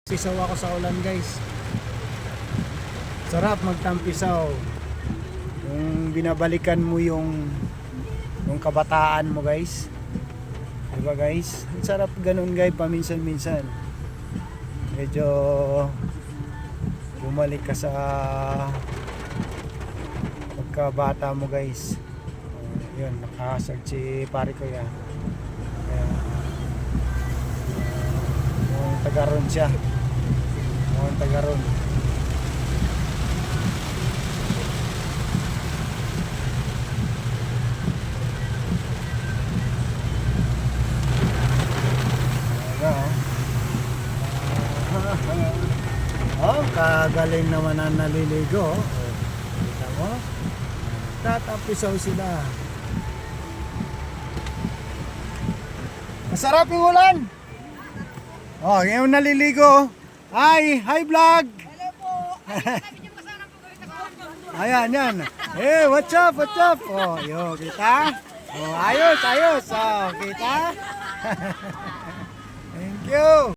Sisaw ako sa ulan, guys. Sarap magtampisaw. Yung binabalikan mo yung kabataan mo, guys. Diba, guys? Ang sarap ganun, guys, paminsan-minsan. Medyo bumalik ka sa pagkabata mo, guys. Yun, nakahasag si pare ko yan. Ayan. Mukhang tagaron siya. Mukhang tagaron. Oh, kagaling naman ang naliligo. Oh, kita mo? Tatapisaw sila. Masarap yung ulan. Oh, yung naliligo. Hi vlog. Hello po. Ayan, yan. Hey, what's up? Oh, yo, kita? Oh, ayos. Oh, kita? Thank you.